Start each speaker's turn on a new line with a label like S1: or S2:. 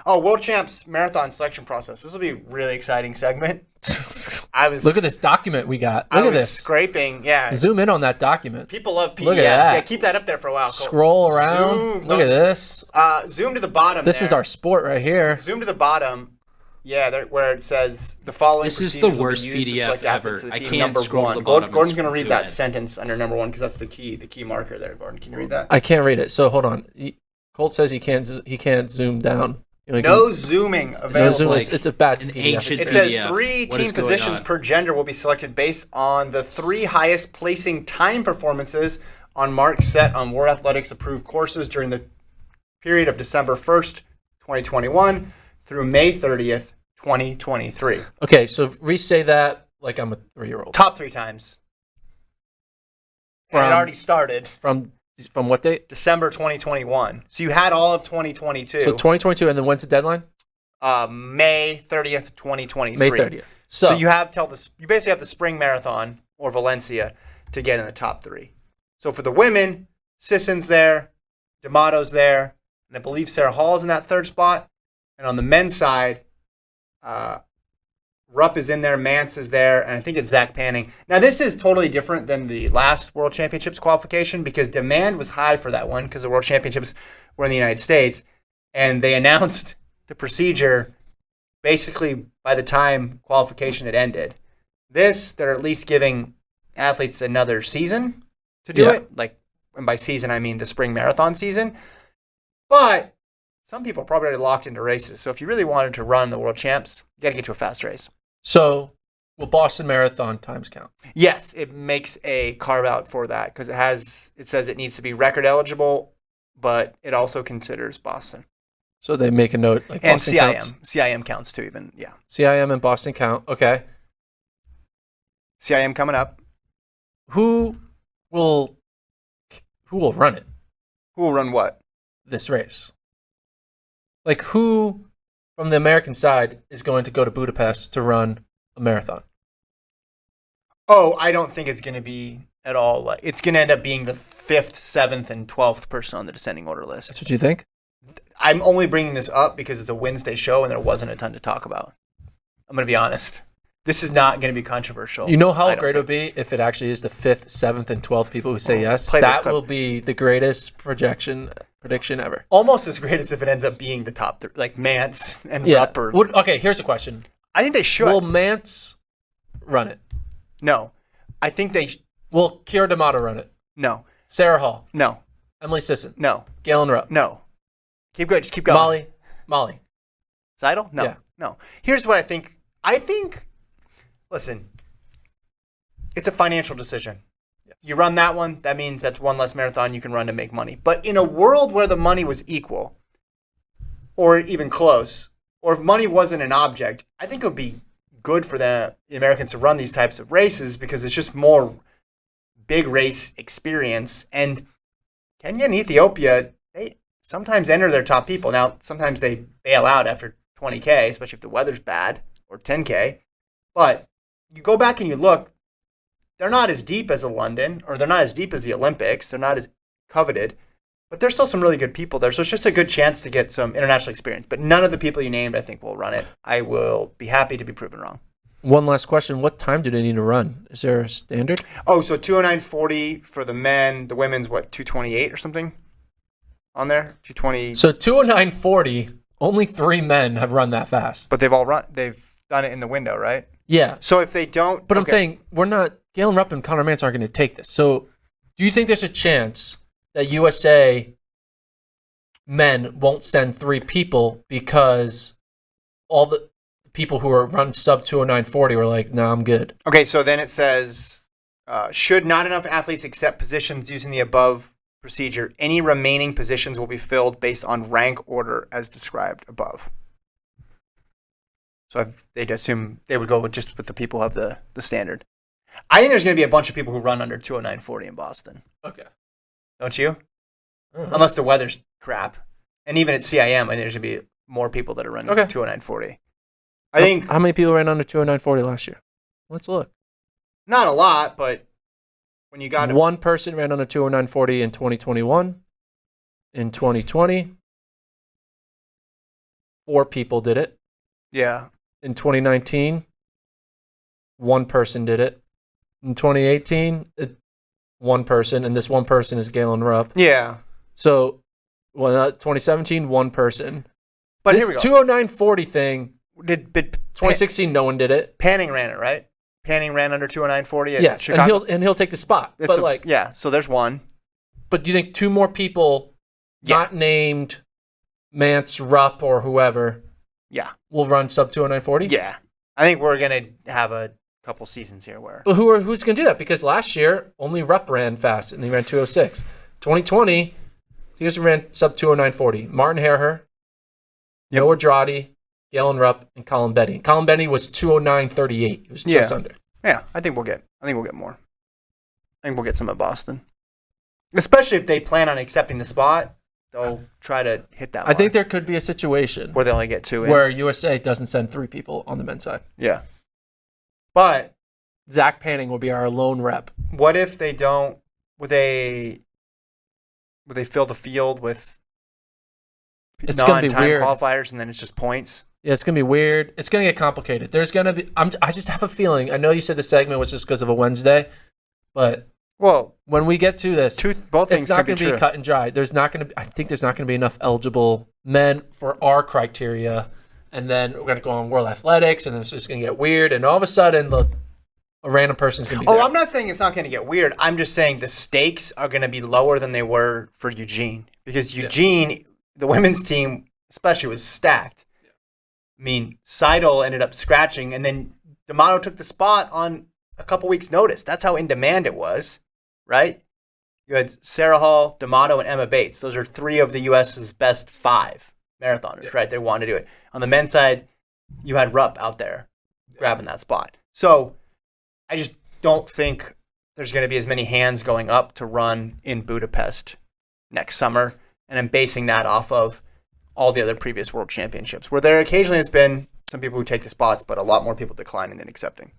S1: Oh, World Champs Marathon selection process. This will be a really exciting segment.
S2: Look at this document we got. Look at this.
S1: Scraping, yeah.
S2: Zoom in on that document.
S1: People love PDFs.
S2: Look at that.
S1: Yeah, keep that up there for a while.
S2: Scroll around. Look at this.
S1: Zoom to the bottom.
S2: This is our sport right here.
S1: Zoom to the bottom. Yeah, where it says the following.
S3: This is the worst PDF ever. I can't scroll to the bottom.
S1: Gordon's going to read that sentence under number 1 because that's the key marker there. Gordon, can you read that?
S2: I can't read it. So hold on. Colt says he can't zoom down.
S1: No zooming available.
S2: It's a bad
S3: PDF.
S1: It says 3 team positions per gender will be selected based on the 3 highest placing time performances on marks set on World Athletics approved courses during the period of December 1st, 2021 through May 30th, 2023.
S2: Okay, so re-say that like I'm a 3-year-old.
S1: Top 3 times. And it already started.
S2: From what date?
S1: December 2021. So you had all of 2022.
S2: So 2022, and then when's the deadline?
S1: May 30th, 2023.
S2: May 30th.
S1: So you basically have the spring marathon or Valencia to get in the top 3. So for the women, Sisson's there, D'Amato's there, and I believe Sarah Hall's in that 3rd spot. And on the men's side, Rupp is in there, Mance is there, and I think it's Zach Panning. Now, this is totally different than the last World Championships qualification because demand was high for that one because the World Championships were in the United States, and they announced the procedure basically by the time qualification had ended. They're at least giving athletes another season to do it. And by season, I mean the spring marathon season. But some people are probably already locked into races. So if you really wanted to run the World Champs, you got to get to a fast race.
S2: So will Boston Marathon times count?
S1: Yes, it makes a carve out for that because it says it needs to be record eligible, but it also considers Boston.
S2: So they make a note like
S1: and
S2: Boston
S1: CIM.
S2: counts.
S1: CIM counts too, even. Yeah.
S2: CIM and Boston count. Okay.
S1: CIM coming up.
S2: Who will run it?
S1: Who will run what?
S2: This race. Like who from the American side is going to go to Budapest to run a marathon?
S1: Oh, I don't think it's going to be at all. It's going to end up being the 5th, 7th, and 12th person on the descending order list.
S2: That's what you think?
S1: I'm only bringing this up because it's a Wednesday show and there wasn't a ton to talk about. I'm going to be honest. This is not going to be controversial.
S2: You know how great it would be if it actually is the 5th, 7th, and 12th people who say yes? That will be the greatest prediction ever.
S1: Almost as great as if it ends up being the top 3, like Mance and Rupp.
S2: Okay, here's a question.
S1: I think they should.
S2: Will Mance run it?
S1: No. I think they...
S2: Will Keira D'Amato run it?
S1: No.
S2: Sarah Hall?
S1: No.
S2: Emily Sisson?
S1: No.
S2: Galen Rupp?
S1: No. Keep going. Just keep going.
S2: Molly?
S1: Seidel? No.
S2: Yeah.
S1: No. Here's what I think. Listen, it's a financial decision. Yes. You run that one, that means that's one less marathon you can run to make money. But in a world where the money was equal, or even close, or if money wasn't an object, I think it would be good for the Americans to run these types of races because it's just more big race experience. And Kenya and Ethiopia, they sometimes enter their top people. Now, sometimes they bail out after 20K, especially if the weather's bad, or 10K. But you go back and you look, they're not as deep as a London, or they're not as deep as the Olympics. They're not as coveted, but there's still some really good people there. So it's just a good chance to get some international experience. But none of the people you named, I think, will run it. I will be happy to be proven wrong.
S2: One last question. What time do they need to run? Is there a standard?
S1: Oh, so 209.40 for the men. The women's, 228 or something on there? 220.
S2: So 209.40, only 3 men have run that fast.
S1: But they've done it in the window, right?
S2: Yeah.
S1: So if they don't...
S2: But I'm saying, Galen Rupp and Conor Mance aren't going to take this. So do you think there's a chance that USA men won't send 3 people because all the people who are run sub 209.40 were like, no, I'm good?
S1: Okay, so then it says, should not enough athletes accept positions using the above procedure, any remaining positions will be filled based on rank order as described above. So they'd assume they would go with the people who have the standard. I think there's going to be a bunch of people who run under 209.40 in Boston.
S2: Okay.
S1: Don't you? Unless the weather's crap. And even at CIM, I think there's going to be more people that are running 209.40. I think...
S2: How many people ran under 209.40 last year? Let's look.
S1: Not a lot, but when you got...
S2: One person ran under 209.40 in 2021. In 2020... 4 people did it.
S1: Yeah.
S2: In 2019, 1 person did it. In 2018, 1 person, and this 1 person is Galen Rupp.
S1: Yeah.
S2: So, 2017, 1 person.
S1: But
S2: this
S1: here we go.
S2: 209.40 thing,
S1: Did
S2: 2016, no one did it.
S1: Panning ran it, right? Panning ran under 209.40 at
S2: Yes,
S1: Chicago.
S2: and he'll take the spot.
S1: So there's 1.
S2: But do you think 2 more people, not named Mance, Rupp, or whoever, will run sub 209.40?
S1: Yeah. I think we're going to have a couple seasons here where.
S2: But who's going to do that? Because last year, only Rupp ran fast, and he ran 206. 2020, he just ran sub 209.40. Martin Hareher, Noah Droddy, Galen Rupp, and Colin Benny. Colin Benny was 209.38. He was just under.
S1: Yeah, I think we'll get more. I think we'll get some at Boston. Especially if they plan on accepting the spot, they'll try to hit that line.
S2: I think there could be a situation
S1: where they only get 2 in.
S2: Where USA doesn't send 3 people on the men's side.
S1: Yeah. But
S2: Zach Panning will be our lone rep.
S1: What if they don't? Would they fill the field with non-time qualifiers and then it's just points?
S2: Yeah, it's going to be weird. It's going to get complicated. There's going to be I just have a feeling. I know you said the segment was just because of a Wednesday, but when we get to this,
S1: both things
S2: it's not going to be cut and dry. I think there's not going to be enough eligible men for our criteria, and then we're going to go on World Athletics, and it's just going to get weird, and all of a sudden, a random person's going to be there.
S1: I'm not saying it's not going to get weird. I'm just saying the stakes are going to be lower than they were for Eugene, because Eugene, the women's team especially, was stacked. I mean, Seidel ended up scratching, and then D'Amato took the spot on a couple weeks' notice. That's how in demand it was, right? You had Sarah Hall, D'Amato, and Emma Bates. Those are 3 of the U.S.'s best 5 marathoners, right? They wanted to do it. On the men's side, you had Rupp out there grabbing that spot. So I just don't think there's going to be as many hands going up to run in Budapest next summer. And I'm basing that off of all the other previous world championships, where there occasionally has been some people who take the spots, but a lot more people declining than accepting.